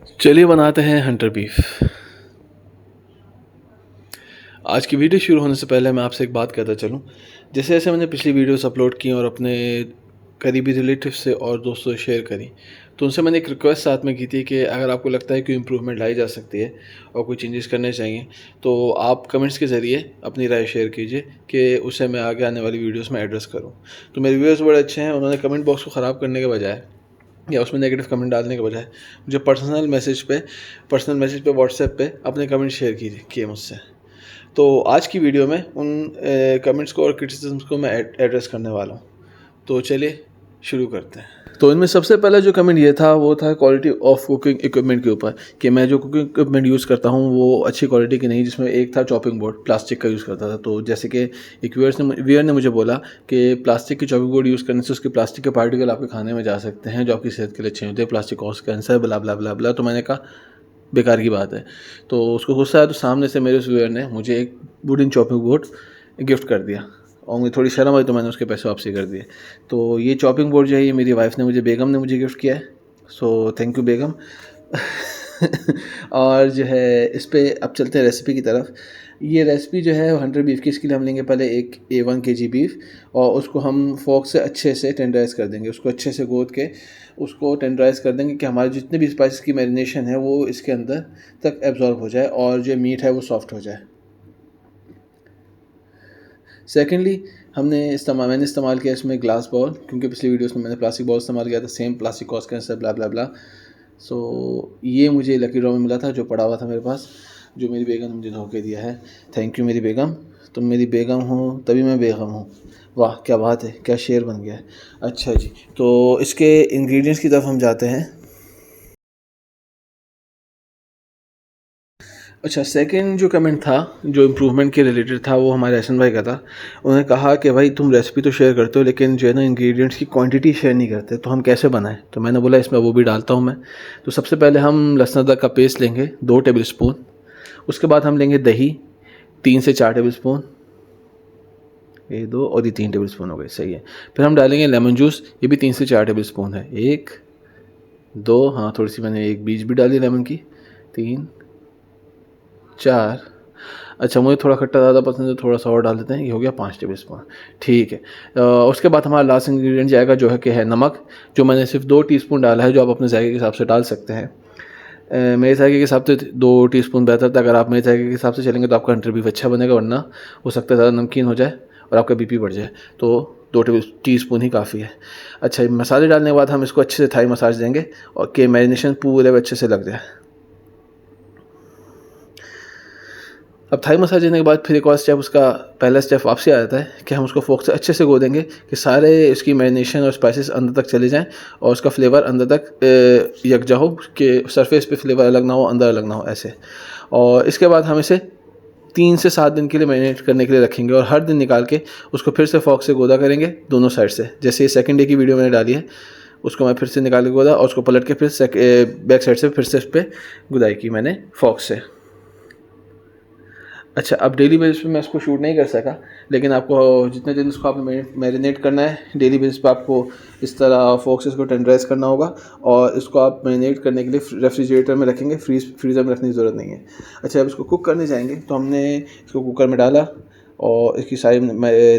चलिए बनाते हैं हंटर बीफ। आज की वीडियो शुरू होने से पहले मैं आपसे एक बात कहता चलूँ। जैसे जैसे मैंने पिछली वीडियोस अपलोड की और अपने करीबी रिलेटिव से और दोस्तों से शेयर करी, तो उनसे मैंने एक रिक्वेस्ट साथ में की थी कि अगर आपको लगता है कि इम्प्रूवमेंट लाई जा सकती है और कोई चेंजेस करने चाहिए, तो आप कमेंट्स के ज़रिए अपनी राय शेयर कीजिए कि उसे मैं आगे आने वाली वीडियोस में एड्रेस करूँ। तो मेरे व्यूअर्स बड़े अच्छे हैं, उन्होंने कमेंट बॉक्स को ख़राब करने के बजाय या उसमें नेगेटिव कमेंट डालने के बजाय मुझे पर्सनल मैसेज पे व्हाट्सएप पे अपने कमेंट शेयर किए मुझसे। तो आज की वीडियो में उन कमेंट्स को और क्रिटिसिज्म्स को मैं एड्रेस करने वाला हूँ। तो चलिए शुरू करते हैं। तो इनमें सबसे पहला जो कमेंट ये था वो था क्वालिटी ऑफ कुकिंग इक्विपमेंट के ऊपर, कि मैं जो कुकिंग इक्विपमेंट यूज़ करता हूँ वो अच्छी क्वालिटी की नहीं, जिसमें एक था चॉपिंग बोर्ड, प्लास्टिक का यूज़ करता था। तो जैसे कि एक व्यूअर ने मुझे बोला कि प्लास्टिक की चॉपिंग बोर्ड यूज़ करने से उसके प्लास्टिक के पार्टिकल आपके खाने में जा सकते हैं, जो आपकी सेहत के लिए अच्छे होते हैं, प्लास्टिक कॉज कैंसर ब्ला ब्ला ब्ला ब्ला। तो मैंने कहा बेकार की बात है। तो उसको गुस्सा आया, तो सामने से मेरे उस व्यूअर ने मुझे एक वुडन चॉपिंग बोर्ड गिफ्ट कर दिया और मुझे थोड़ी शर्म आई, तो मैंने उसके पैसे वापसी कर दिए। तो ये चॉपिंग बोर्ड जो है ये मेरी वाइफ ने मुझे, बेगम ने मुझे गिफ्ट किया है। सो थैंक यू बेगम। और जो है इस पे अब चलते हैं रेसिपी की तरफ। ये रेसिपी जो है हंटर बीफ की, इसके लिए हम लेंगे पहले एक A1 kg बीफ और उसको हम फोक से अच्छे से टेंडराइज़ कर देंगे। उसको अच्छे से गोद के उसको टेंडराइज़ कर देंगे कि हमारे जितने भी स्पाइसेस की मैरिनेशन है वो इसके अंदर तक एब्जॉर्ब हो जाए और जो मीट है वो सॉफ्ट हो जाए। सेकेंडली मैंने इस्तेमाल किया इसमें ग्लास बाउल, क्योंकि पिछली वीडियोस में मैंने प्लास्टिक बाउल इस्तेमाल किया था, सेम प्लास्टिक कॉस्ट कैंसर ब्ला ब्ला ब्ला। सो ये मुझे लकी ड्रॉ में मिला था, जो पड़ा हुआ था मेरे पास, जो मेरी बेगम ने मुझे धोखे दिया है। थैंक यू मेरी बेगम, तुम मेरी बेगम हो तभी मैं बेगम हूँ। वाह क्या बात है, क्या शेर बन गया है। अच्छा जी, तो इसके इंग्रेडिएंट्स की तरफ हम जाते हैं। अच्छा, सेकंड जो कमेंट था जो इम्प्रूवमेंट के रिलेटेड था वो हमारे एहसन भाई का था। उन्होंने कहा कि भाई तुम रेसिपी तो शेयर करते हो लेकिन जो है ना इंग्रेडिएंट्स की क्वांटिटी शेयर नहीं करते, तो हम कैसे बनाएं। तो मैंने बोला इसमें वो भी डालता हूँ मैं। तो सबसे पहले हम लहसुन अदरक का पेस्ट लेंगे 2 टेबल स्पून। उसके बाद हम लेंगे दही 3 से 4 टेबल स्पून। ये 2 और ये 3 टेबल स्पून हो गए, सही है। फिर हम डालेंगे लेमन जूस, ये भी 3 से 4 टेबल स्पून है। 1 2, हाँ थोड़ी सी मैंने एक बीज भी डाली लेमन की। 3 4। अच्छा, मुझे थोड़ा खट्टा ज़्यादा पसंद है, थोड़ा सा और डाल देते हैं। ये हो गया 5 टेबल स्पून। ठीक है। उसके बाद हमारा लास्ट इंग्रेडिएंट जाएगा जो है कि है नमक, जो मैंने सिर्फ 2 टीस्पून डाला है, जो आप अपने जायके के हिसाब से डाल सकते हैं। मेरे जायके के हिसाब से 2 टीस्पून बेहतर था। अगर आप मेरे जायके के हिसाब से चलेंगे तो आपका हंटर बीफ अच्छा बनेगा, वरना हो सकता है ज़्यादा नमकीन हो जाए और आपका बीपी बढ़ जाए। तो 2 टीस्पून ही काफ़ी है। अच्छा, मसाले डालने के बाद हम इसको अच्छे से थाई मसाज देंगे और कि मैरिनेशन पूरे अच्छे से लग जाए। अब थाई मसाज देने के बाद फिर एक और स्टेप, उसका पहला स्टेप वापसी आ जाता है कि हम उसको फोक से अच्छे से गो देंगे कि सारे उसकी मैरिनेशन और स्पाइसेस अंदर तक चले जाएं और उसका फ्लेवर अंदर तक यकजा हो, कि सरफेस पे फ्लेवर अलग ना हो, अंदर अलग ना हो, ऐसे। और इसके बाद हम इसे 3 से 7 दिन के लिए मैरिनेट करने के लिए रखेंगे और हर दिन निकाल के उसको फिर से फोक से गोदा करेंगे दोनों साइड से। जैसे ये सेकंड डे की वीडियो मैंने डाली है, उसको मैं फिर से निकाल के गोदा और उसको पलट के फिर बैक साइड से फिर से उस पर गुदाई की मैंने फोक से। अच्छा, अब डेली बेसिस पे मैं इसको शूट नहीं कर सका, लेकिन आपको जितने दिन इसको आपने मैरिनेट करना है, डेली बेसिस पे आपको इस तरह फोक से इसको टेंडराइज करना होगा और इसको आप मैरिनेट करने के लिए रेफ्रिजरेटर में रखेंगे, फ्रीज़र में रखने की ज़रूरत नहीं है। अच्छा, अब इसको कुक करने जाएंगे तो हमने इसको कुकर में डाला और इसकी सारी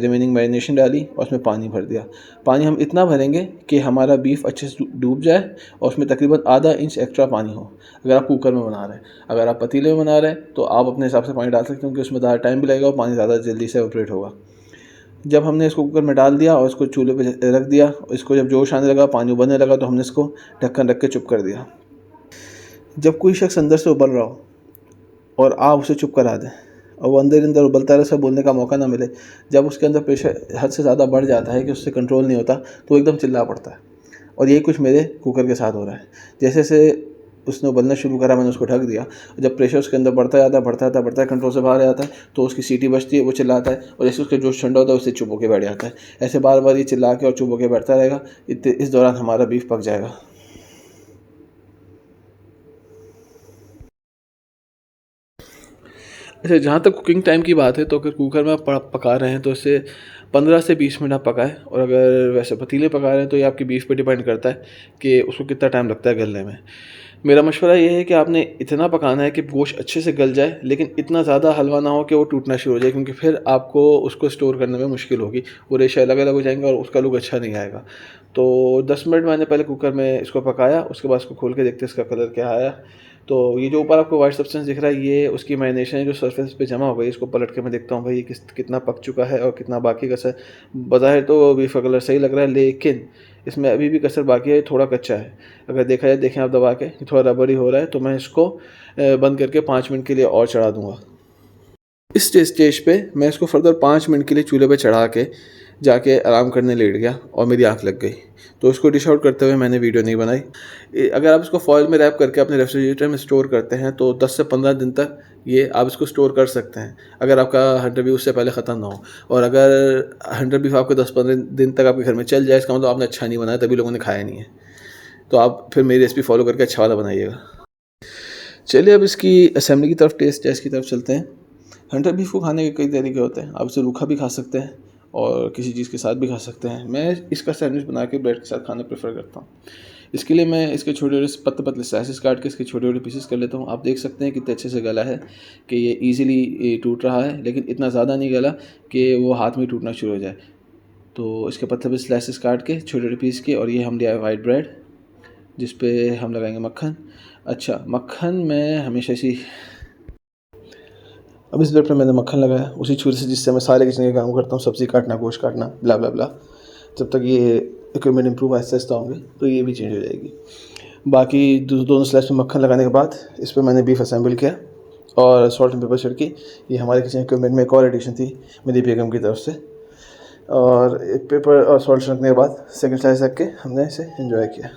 रिमेनिंग मैरिनेशन डाली और उसमें पानी भर दिया। पानी हम इतना भरेंगे कि हमारा बीफ अच्छे से डूब जाए और उसमें तकरीबन आधा इंच एक्स्ट्रा पानी हो, अगर आप कुकर में बना रहे हैं। अगर आप पतीले में बना रहे हैं तो आप अपने हिसाब से पानी डाल सकते हैं, क्योंकि उसमें ज़्यादा टाइम भी लगेगा और पानी ज़्यादा जल्दी से ऑपरेट होगा। जब हमने इसको कुकर में डाल दिया और इसको चूल्हे पे रख दिया, इसको जब जोश आने लगा, पानी उबलने लगा, तो हमने इसको ढक्कन रख के चुप कर दिया। जब कोई शख्स अंदर से उबल रहा हो और आप उसे चुप करा दें और वो अंदर अंदर उबलता रहे, उसे बोलने का मौका ना मिले, जब उसके अंदर प्रेशर हद से ज़्यादा बढ़ जाता है कि उससे कंट्रोल नहीं होता, तो वो एकदम चिल्ला पड़ता है। और यही कुछ मेरे कुकर के साथ हो रहा है। जैसे जैसे उसने उबलना शुरू करा, मैंने उसको ढक दिया। जब प्रेशर उसके अंदर बढ़ता है, कंट्रोल से बाहर आता है, तो उसकी सीटी बजती है, वो चिल्लाता है और जैसे उसका जोश ठंडा होता है उससे चुप होकर बैठ जाता है। ऐसे बार बार ये चिल्ला के और चुप होकर बैठता रहेगा। इस दौरान हमारा बीफ पक जाएगा। अच्छा, जहाँ तक कुकिंग टाइम की बात है, तो अगर कुकर में आप पका रहे हैं तो इसे 15 से 20 मिनट आप पकाएं, और अगर वैसे पतीले पका रहे हैं तो ये आपकी बीफ पे डिपेंड करता है कि उसको कितना टाइम लगता है गलने में। मेरा मशवरा ये है कि आपने इतना पकाना है कि गोश्त अच्छे से गल जाए, लेकिन इतना ज़्यादा हलवा ना हो कि वो टूटना शुरू हो जाए, क्योंकि फिर आपको उसको स्टोर करने में मुश्किल होगी, वो रेशे अलग-अलग हो जाएँगे और उसका लुक अच्छा नहीं आएगा। तो 10 मिनट मैंने पहले कुकर में इसको पकाया, उसके बाद इसको खोल के देखते हैं इसका कलर क्या आया। तो ये जो ऊपर आपको व्हाइट सब्सटेंस दिख रहा है, ये उसकी मैरिनेशन है जो सरफेस पे जमा हो गई। इसको पलट के मैं देखता हूँ भाई ये कितना पक चुका है और कितना बाकी कसर। बज़ाहिर तो बीफ का कलर सही लग रहा है, लेकिन इसमें अभी भी कसर बाकी है, थोड़ा कच्चा है। अगर देखा जाए, देखें आप दबा के, थोड़ा रबड़ी हो रहा है, तो मैं इसको बंद करके 5 मिनट के लिए और चढ़ा दूँगा। इस स्टेज पे मैं इसको फर्दर 5 मिनट के लिए चूल्हे पे चढ़ा के जाके आराम करने लेट गया और मेरी आँख लग गई। तो उसको डिश आउट करते हुए मैंने वीडियो नहीं बनाई। अगर आप इसको फॉइल में रैप करके अपने रेफ्रिजरेटर में स्टोर करते हैं तो 10 से 15 दिन तक ये आप इसको स्टोर कर सकते हैं, अगर आपका हंटर बीफ उससे पहले ख़त्म ना हो। और अगर हंटर बीफ आपके 10-15 दिन तक आपके घर में चल जाए, इसका मतलब आपने अच्छा नहीं बनाया, तभी लोगों ने खाया नहीं है। तो आप फिर मेरी रेसिपी फॉलो करके अच्छा वाला बनाइएगा। चलिए अब इसकी असेंबली की तरफ, टेस्ट टेस्ट की तरफ चलते हैं। हंटर बीफ को खाने के कई तरीके होते हैं। आप इसे रूखा भी खा सकते हैं और किसी चीज़ के साथ भी खा सकते हैं। मैं इसका सैंडविच बना के ब्रेड के साथ खाना प्रेफर करता हूँ। इसके लिए मैं इसके छोटे छोटे पतले पतले स्लाइसेस काट के इसके छोटे छोटे पीसेस कर लेता हूँ। आप देख सकते हैं कितने अच्छे से गला है कि ये ईज़िली टूट रहा है, लेकिन इतना ज़्यादा नहीं गला कि वो हाथ में टूटना शुरू हो जाए। तो इसके पतले पतले स्लाइसेस काट के छोटे छोटे पीस के, और ये हम लिया है वाइट ब्रेड, जिस पे हम लगाएंगे मक्खन। अच्छा, मक्खन मैं हमेशा इसी अब इस ब्रेड पे मैंने मक्खन लगाया उसी छुरी से जिससे मैं सारे किचन के काम करता हूँ, सब्ज़ी काटना, गोश्त काटना, ब्ला ब्ला ब्ला। जब तक ये इक्विपमेंट इंप्रूव आहिस्ता आहिस्ता होंगे तो ये भी चेंज हो जाएगी। बाकी दोनों स्लाइस में मक्खन लगाने के बाद इस पर मैंने बीफ असेंबल किया और सॉल्ट एंड पेपर छिड़की। ये हमारे किचन इक्विपमेंट में एक और एडिशन थी मेरी बेगम की तरफ से। और पेपर और सॉल्ट छिड़कने के बाद सेकंड स्लाइस रख के हमने इसे एंजॉय किया।